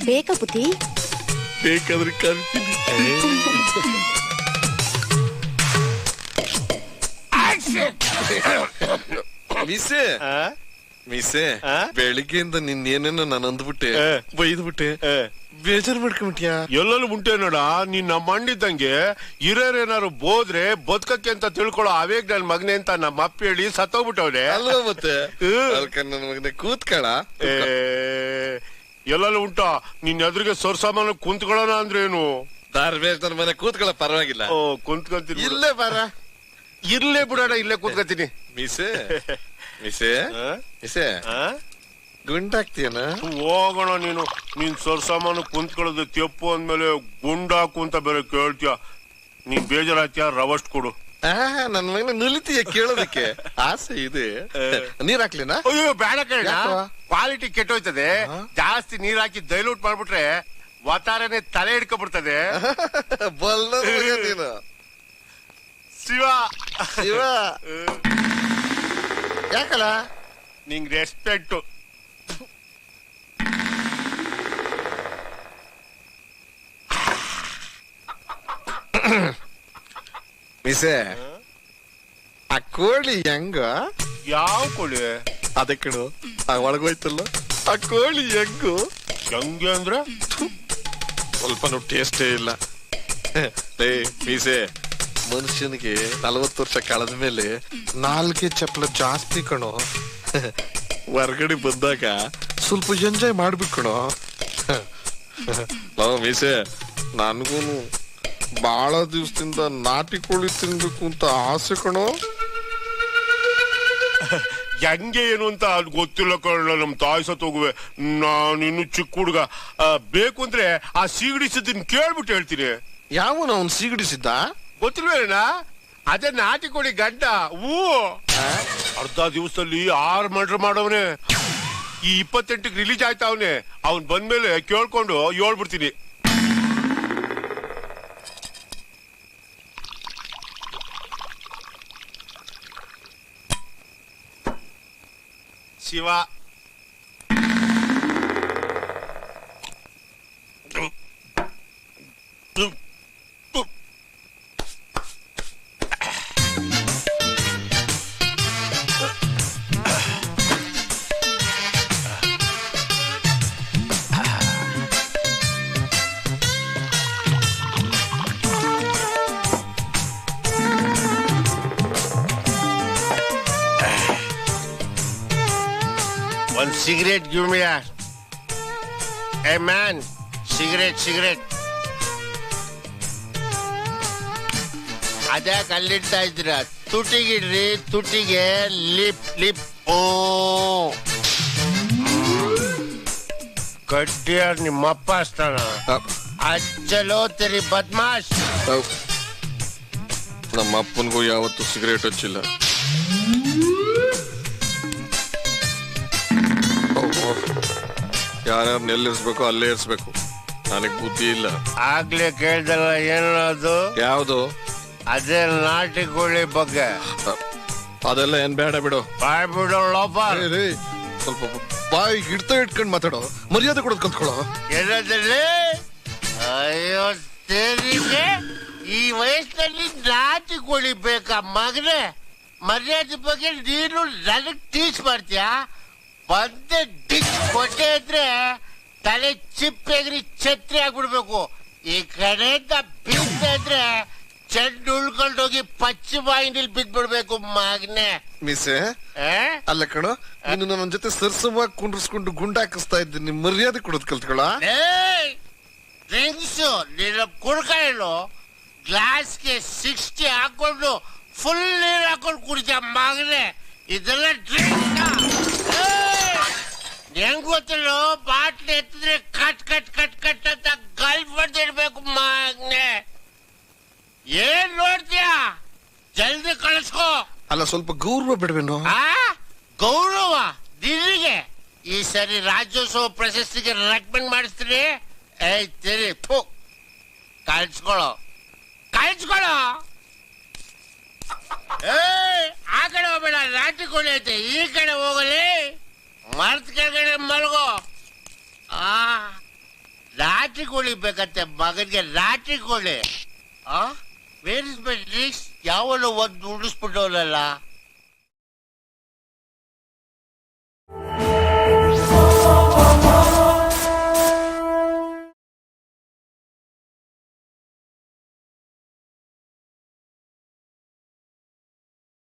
ಬೇಕಾ ಪುತಿ? ಬೇಕಾದ್ರೆ ಕರಿತೀನಿ. ಮಿಸೆ ಮಿಸೆ, ಬೆಳಿಗ್ಗೆಯಿಂದ ನಿನ್ನೇನೇನೋ ನಾನು ಅಂದ್ಬಿಟ್ಟೆ, ಬೈದ್ಬಿಟ್ಟೆ, ಬೇಜಾರು ಮಾಡ್ಕೊಂಬಿಟ್ಯಾ? ಎಲ್ಲೆಲ್ಲೂ ಉಂಟೆ ನೋಡ. ನೀನ್ ನಮ್ಮ ಮಂಡಿದ್ದಂಗೆ ಹಿರಿಯರೇನಾರು ಬೋದ್ರೆ ಬದುಕಕ್ಕೆ ಅಂತ ತಿಳ್ಕೊಳ್ಳೋ ಅವೇಗ್ ನನ್ ಮಗನೆ ಅಂತ ನಮ್ಮ ಅಪ್ಪ ಹೇಳಿ ಸತ್ತೋಗ್ಬಿಟ್ಟವ್ರೆ ಅಲ್ವಾ? ಮತ್ತೆ ನನ್ನ ಮಗನೆ ಕೂತ್ಕಳ. ಎಲ್ಲೆಲ್ಲೂ ಉಂಟ. ನಿನ್ ಎದುರಿಗೆ ಸೊರ್ಸಾಮಾನು ಕುಂತ್ಕೊಳ್ಳೋಣ ಅಂದ್ರೆ ಏನು? ದಾರ್ಬೇಸ್ ನನ್ನ ಮನೆ ಕೂತ್ಕೊಳ್ಳ, ಪರವಾಗಿಲ್ಲ. ಕುಂತ್ಕೊಂತೀನಿ. ಇಲ್ಲೇ ಬಾರ. ಇರ್ಲೇ ಬಿಡೋಣ, ಇಲ್ಲೇ ಕೂತ್ಕೊತೀನಿ. ಮಿಸೆ ಮಿಸೆ ಮಿಸೆ, ಗುಂಡಾಕ್ತೀಯನ? ಹೋಗೋಣ. ನೀನ್ ಸೊರ್ಸಾಮಾನು ಕುಂತ್ಕೊಳ್ಳೋದು ತೆಪ್ಪು ಅಂದ್ಮೇಲೆ ಗುಂಡಾಕು ಅಂತ ಬೇರೆ ಕೇಳ್ತೀಯ. ನೀನ್ ಬೇಜಾರಾಗ್ತೀಯ, ರವಸ್ಟ್ ಕೊಡು. ನನ್ ಮಗನ ನುಲಿತೀಯ ಕೇಳೋದಕ್ಕೆ ಆಸೆ ಇದೆ. ನೀರ್ ಹಾಕ್ಲಿನಾ? ಅಯ್ಯೋ ಬೇಡ ಕೇಳ, ಕ್ವಾಲಿಟಿ ಕೆಟ್ಟೋಯ್ತದೆ. ಜಾಸ್ತಿ ನೀರ್ ಹಾಕಿ ಡೈಲ್ಯೂಟ್ ಮಾಡ್ಬಿಟ್ರೆ ವಾತಾರನೆ ತಲೆ ಹಿಡ್ಕೊಬಿಡ್ತದೆ. ಬಲ್ಲ ನೀನು. ಶಿವ ಶಿವ ಯಾಕಲ್ಲ ನಿಂಗ್ ರೆಸ್ಪೆಕ್ಟ್. ಮಿಸೆ, ಆ ಕೋಳಿ ಹೆಂಗ? ಯಾವ ಕೋಳಿ? ಅದೇ ಕಣು, ಆ ಒಳಗೋಯ್ತಲ್ಲ ಆ ಕೋಳಿ ಹೆಂಗು? ಹೆಂಗೆ ಅಂದ್ರೆ ಸ್ವಲ್ಪನೂ ಟೇಸ್ಟೇ ಇಲ್ಲ. ಮೀಸೆ, ಮನುಷ್ಯನಿಗೆ 40 ವರ್ಷ ಕಳೆದ ಮೇಲೆ ನಾಲ್ಗೆ ಚಪ್ಪಲ ಜಾಸ್ತಿ ಕಣೋ. ಹೊರ್ಗಡೆ ಬಂದಾಗ ಸ್ವಲ್ಪ ಎಂಜಾಯ್ ಮಾಡ್ಬೇಕು ಕಣೋ. ಮೀಸೆ, ನನ್ಗೂನು ಬಹಳ ದಿವಸದಿಂದ ನಾಟಿ ಕೋಳಿ ತಿನ್ಬೇಕು ಅಂತ ಆಸೆ ಕಣೋ. ಹೆಂಗೆ ಏನು ಅಂತ ಅದು ಗೊತ್ತಿಲ್ಲ ಕಣ. ನಮ್ ತಾಯಿ ಸತ್ತೋಗುವೆ, ನಾನಿನ್ನು ಚಿಕ್ಕ ಹುಡುಗ. ಬೇಕು ಅಂದ್ರೆ ಆ ಸೀಗಡಿಸಿದ್ದನ್ ಕೇಳ್ಬಿಟ್ಟು ಹೇಳ್ತೀನಿ. ಯಾವನ ಅವ್ನು ಸೀಗಡಿಸಿದ್ದ? ಗೊತ್ತಿಲ್ವೇನ? ಅದೇ ನಾಟಿ ಕೋಳಿ ಗಡ್ಡ. ಅರ್ಧ ದಿವಸದಲ್ಲಿ 6 ಮರ್ಡರ್ ಮಾಡವನೆ. ಈ 28ಕ್ಕೆ ರಿಲೀಸ್ ಆಯ್ತಾ ಅವನೇ. ಅವ್ನ್ ಬಂದ್ಮೇಲೆ ಕೇಳ್ಕೊಂಡು ಹೇಳ್ಬಿಡ್ತೀನಿ. Shiva One cigarette, give me that. Hey man, cigarette. ಅದ್ಯಾಕೆ ಅಲ್ಲಿಡ್ತಾ ಇದ್ರ? ತುಟಿಗಿಡ್ರಿ, ತುಟಿಗೆ ಲಿಪ್. ಓ ಕಡ್ಡಿಯಾರ್ ನಿಮ್ಮಪ್ಪ ಅಷ್ಟಾನ? ಅಚ್ಚಲೋ ತೆರಿ ಬದ್ಮಾಶ್. ನಮ್ಮ ಅಪ್ಪನ್ಗೂ ಯಾವತ್ತೂ ಸಿಗರೇಟ್ ಹಚ್ಚಿಲ್ಲ. ಯಾರ್ಯಾರು ಎಲ್ಲಿರ್ಸ್ಬೇಕು ಅಲ್ಲೇ ಇರ್ಸ್ಬೇಕು. ನನಗ್ ಬುದ್ಧಿ ಇಲ್ಲ. ಆಗ್ಲೇ ಕೇಳ್ದಲ್ಲ, ಏನು ಅದು? ಯಾವ್ದು? ಅದೇ ನಾಟಿ ಕೋಳಿ ಬಗ್ಗೆ. ಅದೆಲ್ಲ ಏನ್ ಬೇಡ ಬಿಡು. ಬಾಯ್ ಬಿಡೋ ಲೋಪ. ಸ್ವಲ್ಪ ಬಾಯಿ ಇಟ್ಕೊಂಡ್ ಮಾತಾಡೋ, ಮರ್ಯಾದೆ ಕೊಡೋದ್ ಕಲ್ತ್ಕೊಳ್ಳೋ. ಎಲ್ಲದಲ್ಲಿ? ಅಯ್ಯೋ ತೆರಿಗೆ, ಈ ವಯಸ್ಸಲ್ಲಿ ನಾಟಿ ಕೋಳಿ ಬೇಕಾ ಮಗನೇ? ಮರ್ಯಾದೆ ಬಗ್ಗೆ ನೀನು ನನಗ್ ಟೀಚ್ ಮಾಡ್ತೀಯಾ? ಬಂದೆ ಡಿಚ್ ಕೊಟ್ಟೆ ಇದ್ರೆ ತಲೆ ಚಿಪ್ಪೆಗ್ರಿ ಛತ್ರಿ ಆಗ್ಬಿಡ್ಬೇಕು. ಈ ಕಡೆಯಿಂದ ಬೀಳ್ತಾ ಇದ್ರೆ ಚೆಂಡು ಉಳ್ಕೊಂಡೋಗಿ ಪಚ್ಚಿ ಬಾಯಿನಲ್ಲಿ ಬಿದ್ಬಿಡ್ಬೇಕು ಮಗನೆ. ಮಿಸೆ, ಅಲ್ಲ ಕಣೋ, ನೀನು ನನ್ನ ಜೊತೆ ಸರ್ಸವಾಗಿ ಕುಂಡ್ರಿಸ್ಕೊಂಡು ಗುಂಡಾಕಿಸ್ತಾ ಇದ್ದೀನಿ. ನಿಮ್ ಮರ್ಯಾದೆ ಕೊಡೋದ್ ಕಲ್ತ್ಕೊಳ. ಡ್ರಿಂಕ್ಸು ನೀನು ಕುಡ್ಕೊಳ್ಳು, ಗ್ಲಾಸ್ಗೆ 60 ಹಾಕೊಂಡು ಫುಲ್ ನೀರು ಹಾಕೊಂಡು ಕುಡಿತ ಮಗನೆ. ಇದೆಲ್ಲ ಡ್ರಿಂಕ್ ಹೆಂಗ್ ಗೊತ್ತಿಲ್ಲ? ಬಾಟ್ಲಿ ಎತ್ತಿದ್ರೆ ಕಟ್ ಅಂತ ಗಲ್ಫ್ ಹೊಡೆದಿಡ್ಬೇಕು ಮಗನೆ. ಏನ್ ನೋಡ್ತೀಯಾ? ಜಲ್ದಿ ಕಳಿಸ್ಕೋ. ಅಲ್ಲ, ಸ್ವಲ್ಪ ಗೌರವ ಬಿಡ್ವೇನು? ಗೌರವ ನಿನಗೆ? ಈ ಸರಿ ರಾಜ್ಯೋತ್ಸವ ಪ್ರಶಸ್ತಿಗೆ ರೆಕಮೆಂಡ್ ಮಾಡಿಸ್ತೀನಿ. ತೆರಿ ಕಳ್ಸ್ಕೊಳೋ. ಆ ಕಡೆ ಹೋಗ್ಬೇಡ, ನಾಟಿ ಕೋಳಿ ಐತೆ. ಈ ಕಡೆ ಹೋಗಲಿ, ಮರ್ತ್ ಕೆಳಗಡೆ ಮಲಗೋ. ನಾಟಿ ಕೋಳಿ ಬೇಕಂತೆ ಮಗನಿಗೆ ನಾಟಿ ಕೋಳಿ ವೇರ್ ಇಸ್ ಮೈ ಡ್ರಿಂಕ್ಸ್ ಯಾವಲ್ಲೋ ಒಂದು ಉಳಿಸ್ಬಿಟ್ಟವನಲ್ಲ